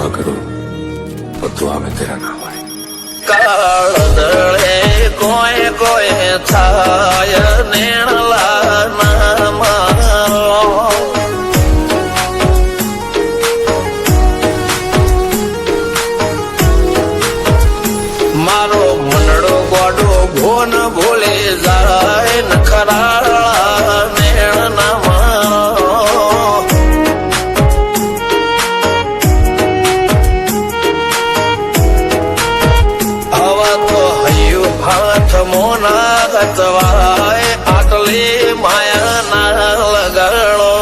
दुआ करो और दुआ में तेरा नाम आए। કાળદળે કોઈ કોઈ થાય નેણલા ના મારો મારો મનડો ગોડો ભોન ભૂલે જાય નખરાળા નેણ ના મારો હાથ મોના ગતવાય આટલી માયા ના લગાડો।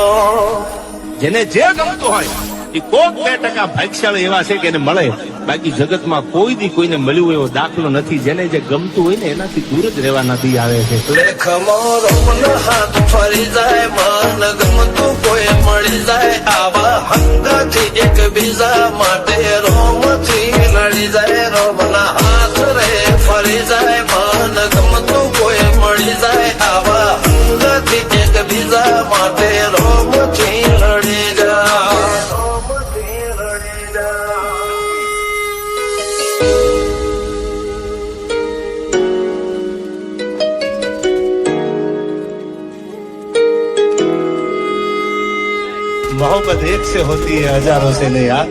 જેને જે ગમતું હોય એ કોક 2% ભાગ્યશાળી એવા છે કે એને મળે, બાકી જગતમાં કોઈ દી કોઈને મળ્યું એવો દાખલો નથી। જેને જે ગમતું હોય ને એનાથી દૂર જ રહેવાના દી આવે છે। લેખમો રોમન હાથ ફરી જાય મન ગમતું કોઈ મળી જાય આવા હંગાથી એકબીજા માટે રોમથી લડી જાય। રોમના હાથ રે ફરી જાય મન ગમતું કોઈ મળી જાય આવા હંગાથી એકબીજા માટે રોમથી લડી જાય। मोहब्बत एक से होती है हजारों से नहीं यार।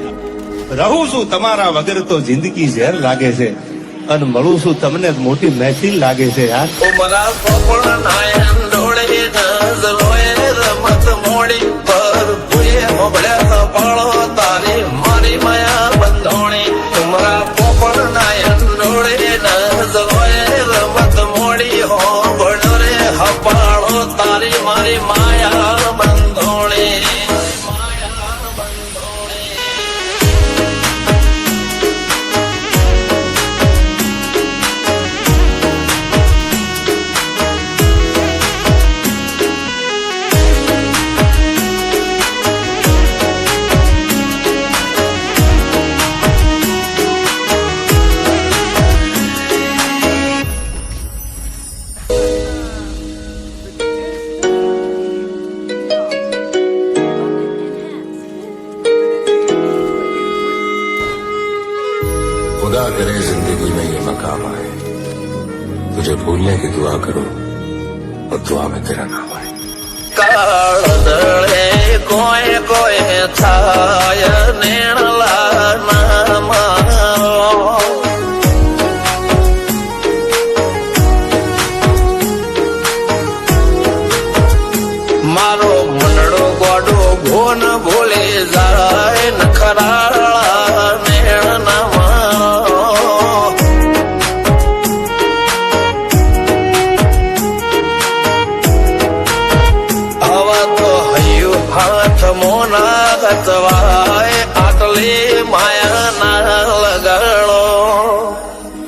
रहूं છું તમારા વગર તો જિંદગી ઝેર લાગે છે, અને મળું છું તમને મોટી મહેફિલ લાગે છે યાર। ઉમરા પોપળ નાયન ડોળે નજરોએ રમત મોડી પર ભૂએ મોબળ્યા પાળો તારી મારી માયા બંધોણી। ઉમરા પોપળ નાયન ડોળે નજરોએ રમત મોડી હો બળો રે હપાળો તારી મારી માયા બંધોણી। खुदा करे जिंदगी में ये मकाम आए, तुझे भूलने की दुआ करो और दुआ में तेरा नाम आए। કાળદળે કોઈ કોઈ થાય નેણલા ના મારો મારો મનડો ગોડો ભોન ભૂલે જાય નખરાળા નેણ ના મારો આવા તો હૈયું હાથ મોના ગતવાય આટલી માયા ના લગાડો।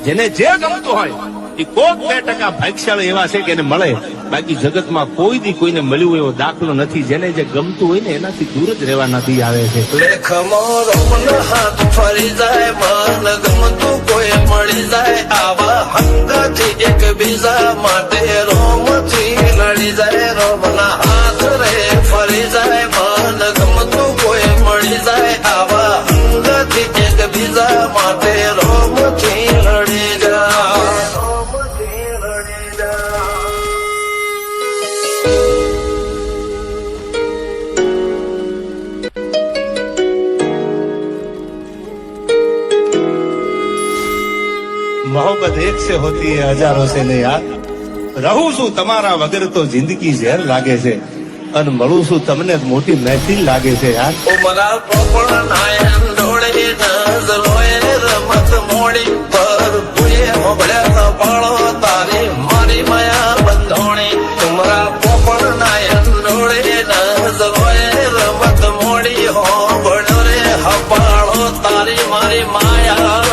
જેને જે ગમતું હોય એ કોક 2% ભાગ્યશાળી એવા છે કે એને મળે, બાકી જગતમાં કોઈ દી કોઈને મળ્યું એવો દાખલો નથી। જેને જે ગમતું હોય ને એનાથી દૂર જ રહેવાના દી આવે છે। લેખમો રોમન હાથ ફરી જાય મન ગમતું કોઈ મળી જાય આવા હંગાથી એકબીજા માટે રોમથી લડી જાય। રોમના હાથ રે ફરી જાય મન ગમતું કોઈ મળી જાય આવા હંગાથી એકબીજા માટે રોમથી લડી જાય। मोहब्बत एक से होती है हजारों से नहीं यार। रहूं છું તમારા વગર તો જિંદગી ઝેર લાગે છે, અને મળું છું તમને મોટી મહેફિલ લાગે છે યાર। ઉમરા પોપળ નાયન ડોળે નજરોએ રમત મોડી પર ભૂએ મોબળ્યા પાળો તારી મારી માયા બંધોણી। ઉમરા પોપળ નાયન ડોળે નજરોએ રમત મોડી હો બળો રે હપાળો તારી મારી માયા